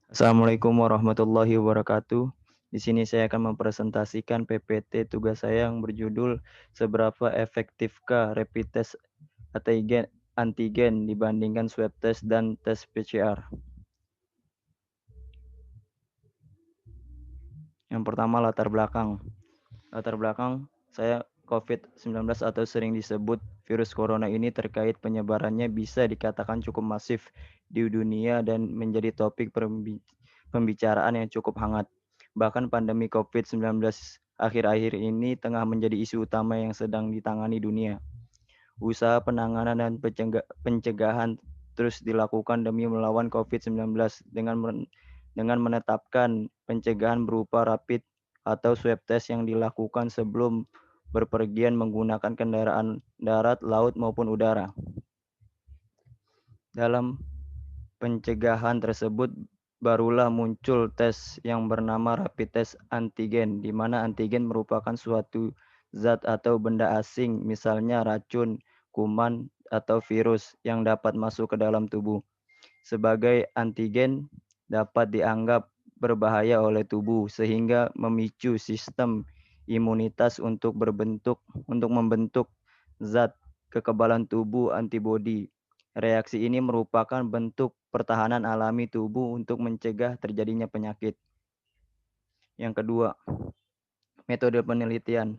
Assalamualaikum warahmatillahi wabarakatuh. Di sini saya akan mempresentasikan PPT tugas saya yang berjudul Seberapa Efektifkah Rapid Test Antigen dibandingkan swab test dan tes PCR. Yang pertama latar belakang. Latar belakang saya COVID-19 atau sering disebut virus corona ini terkait penyebarannya bisa dikatakan cukup masif di dunia dan menjadi topik pembicaraan yang cukup hangat. Bahkan pandemi COVID-19 akhir-akhir ini tengah menjadi isu utama yang sedang ditangani dunia. Usaha penanganan dan pencegahan terus dilakukan demi melawan COVID-19 dengan menetapkan pencegahan berupa rapid atau swab test yang dilakukan sebelum berpergian menggunakan kendaraan darat, laut maupun udara. Dalam pencegahan tersebut barulah muncul tes yang bernama rapid test antigen, di mana antigen merupakan suatu zat atau benda asing, misalnya racun, kuman, atau virus yang dapat masuk ke dalam tubuh. Sebagai antigen dapat dianggap berbahaya oleh tubuh sehingga memicu sistem imunitas untuk membentuk zat kekebalan tubuh antibodi. Reaksi ini merupakan bentuk pertahanan alami tubuh untuk mencegah terjadinya penyakit. Yang kedua, metode penelitian,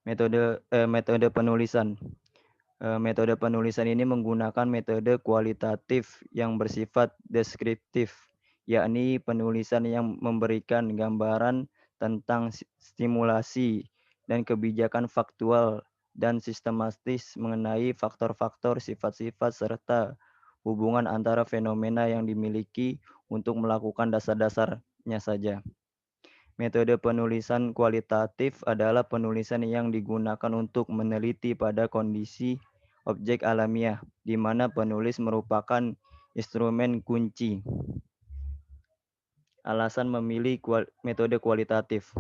metode penulisan. Metode penulisan ini menggunakan metode kualitatif yang bersifat deskriptif, yakni penulisan yang memberikan gambaran tentang stimulasi dan kebijakan faktual dan sistematis mengenai faktor-faktor, sifat-sifat, serta hubungan antara fenomena yang dimiliki untuk melakukan dasar-dasarnya saja. Metode penulisan kualitatif adalah penulisan yang digunakan untuk meneliti pada kondisi objek alamiah, di mana penulis merupakan instrumen kunci. Alasan memilih metode kualitatif.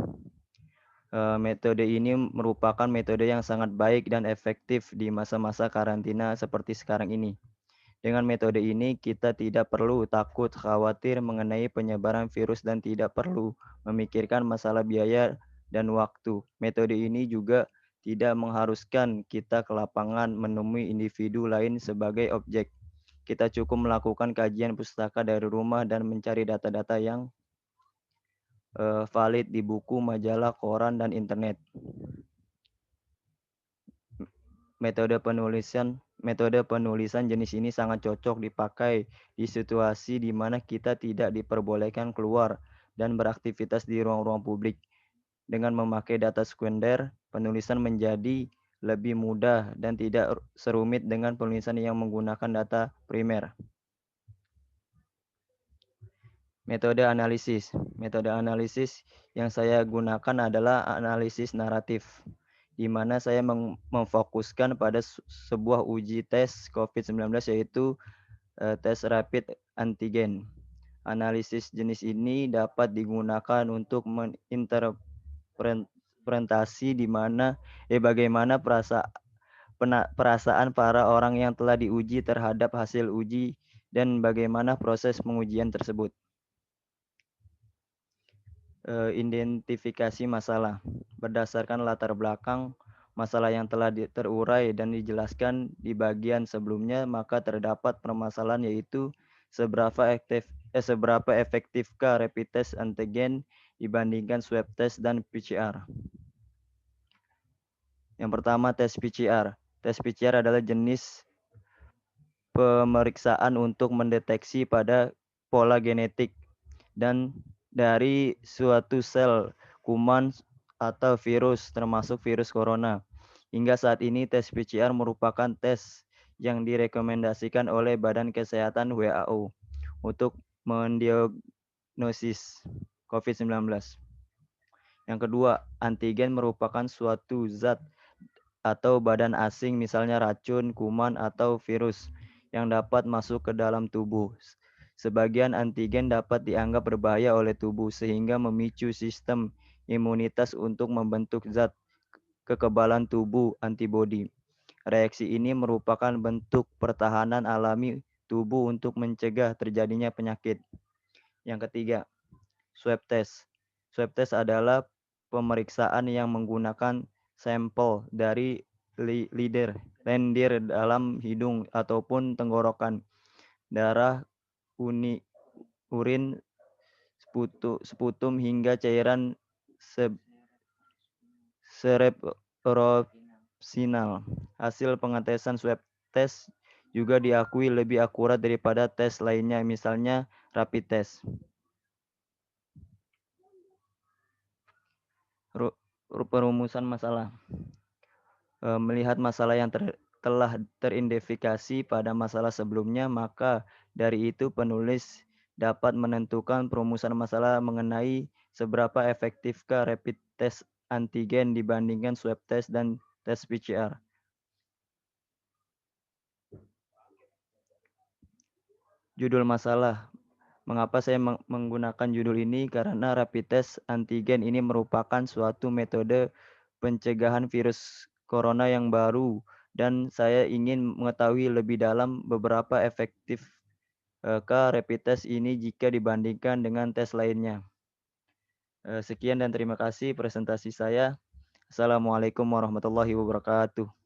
Metode ini merupakan metode yang sangat baik dan efektif di masa-masa karantina seperti sekarang ini. Dengan metode ini, kita tidak perlu takut khawatir mengenai penyebaran virus dan tidak perlu memikirkan masalah biaya dan waktu. Metode ini juga tidak mengharuskan kita ke lapangan menemui individu lain sebagai objek. Kita cukup melakukan kajian pustaka dari rumah dan mencari data-data yang valid di buku, majalah, koran, dan internet. Metode penulisan jenis ini sangat cocok dipakai di situasi di mana kita tidak diperbolehkan keluar dan beraktivitas di ruang-ruang publik. Dengan memakai data sekunder, penulisan menjadi lebih mudah dan tidak serumit dengan penulisan yang menggunakan data primer. Metode analisis. Metode analisis yang saya gunakan adalah analisis naratif, di mana saya memfokuskan pada sebuah uji tes COVID-19 yaitu tes rapid antigen. Analisis jenis ini dapat digunakan untuk menginterpretasi bagaimana perasaan para orang yang telah diuji terhadap hasil uji dan bagaimana proses pengujian tersebut. Identifikasi masalah. Berdasarkan latar belakang masalah yang telah terurai dan dijelaskan di bagian sebelumnya, maka terdapat permasalahan yaitu seberapa efektifkah rapid test antigen dibandingkan swab test dan PCR. Yang pertama, tes PCR. Tes PCR adalah jenis pemeriksaan untuk mendeteksi pada pola genetik dan dari suatu sel kuman atau virus termasuk virus corona. Hingga saat ini tes PCR merupakan tes yang direkomendasikan oleh Badan Kesehatan WHO untuk mendiagnosis COVID-19. Yang kedua, antigen merupakan suatu zat atau badan asing misalnya racun, kuman, atau virus yang dapat masuk ke dalam tubuh. Sebagian antigen dapat dianggap berbahaya oleh tubuh sehingga memicu sistem imunitas untuk membentuk zat kekebalan tubuh antibodi. Reaksi ini merupakan bentuk pertahanan alami tubuh untuk mencegah terjadinya penyakit. Yang ketiga, swab test. Swab test adalah pemeriksaan yang menggunakan sampel dari lendir dalam hidung ataupun tenggorokan, darah, uni, urin, sputum hingga cairan serebropsinal. Hasil pengetesan swab test juga diakui lebih akurat daripada tes lainnya, misalnya rapid test. Perumusan masalah. Melihat masalah yang telah teridentifikasi pada masalah sebelumnya, maka dari itu penulis dapat menentukan perumusan masalah mengenai seberapa efektifkah rapid test antigen dibandingkan swab test dan tes PCR. Judul masalah. Mengapa saya menggunakan judul ini? Karena rapid test antigen ini merupakan suatu metode pencegahan virus corona yang baru dan saya ingin mengetahui lebih dalam beberapa efektif rapid test ini jika dibandingkan dengan tes lainnya. Sekian dan terima kasih presentasi saya. Assalamualaikum warahmatullahi wabarakatuh.